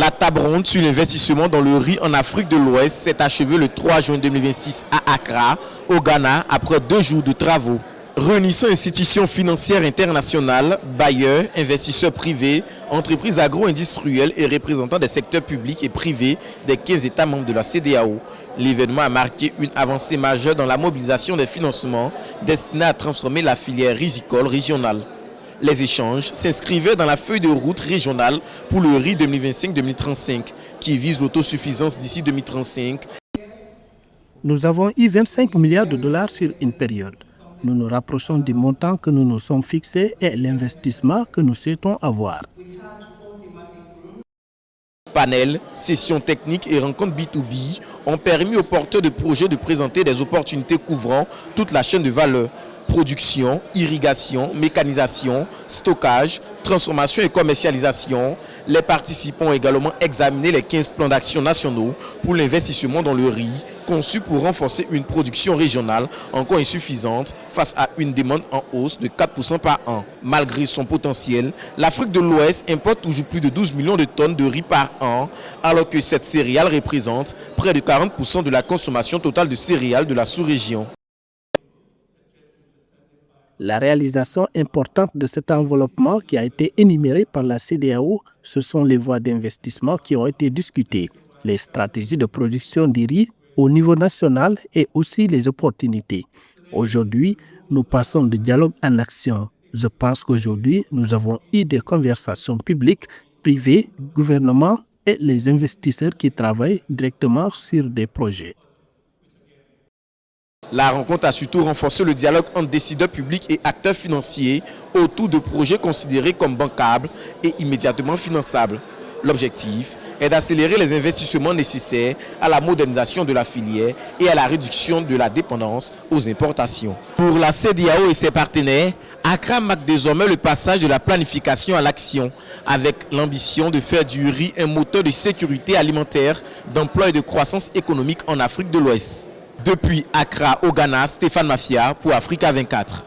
La table ronde sur l'investissement dans le riz en Afrique de l'Ouest s'est achevée le 3 juin 2026 à Accra, au Ghana, après 2 jours de travaux. Réunissant institutions financières internationales, bailleurs, investisseurs privés, entreprises agro-industrielles et représentants des secteurs publics et privés des 15 États membres de la CEDEAO. L'événement a marqué une avancée majeure dans la mobilisation des financements destinés à transformer la filière rizicole régionale. Les échanges s'inscrivaient dans la feuille de route régionale pour le riz 2025-2035 qui vise l'autosuffisance d'ici 2035. Nous avons eu 25 milliards de dollars sur une période. Nous nous rapprochons du montant que nous nous sommes fixés et l'investissement que nous souhaitons avoir. Panels, sessions techniques et rencontres B2B ont permis aux porteurs de projets de présenter des opportunités couvrant toute la chaîne de valeur. Production, irrigation, mécanisation, stockage, transformation et commercialisation. Les participants ont également examiné les 15 plans d'action nationaux pour l'investissement dans le riz, conçus pour renforcer une production régionale encore insuffisante face à une demande en hausse de 4% par an. Malgré son potentiel, l'Afrique de l'Ouest importe toujours plus de 12 millions de tonnes de riz par an, alors que cette céréale représente près de 40% de la consommation totale de céréales de la sous-région. La réalisation importante de cet enveloppement qui a été énuméré par la CEDEAO, ce sont les voies d'investissement qui ont été discutées, les stratégies de production du riz au niveau national et aussi les opportunités. Aujourd'hui, nous passons de dialogue en action. Je pense qu'aujourd'hui, nous avons eu des conversations publiques, privées, gouvernements et les investisseurs qui travaillent directement sur des projets. La rencontre a surtout renforcé le dialogue entre décideurs publics et acteurs financiers autour de projets considérés comme bancables et immédiatement finançables. L'objectif est d'accélérer les investissements nécessaires à la modernisation de la filière et à la réduction de la dépendance aux importations. Pour la CEDEAO et ses partenaires, Accra marque désormais le passage de la planification à l'action, avec l'ambition de faire du riz un moteur de sécurité alimentaire, d'emploi et de croissance économique en Afrique de l'Ouest. Depuis Accra au Ghana, Stéphane Mafia pour Africa 24.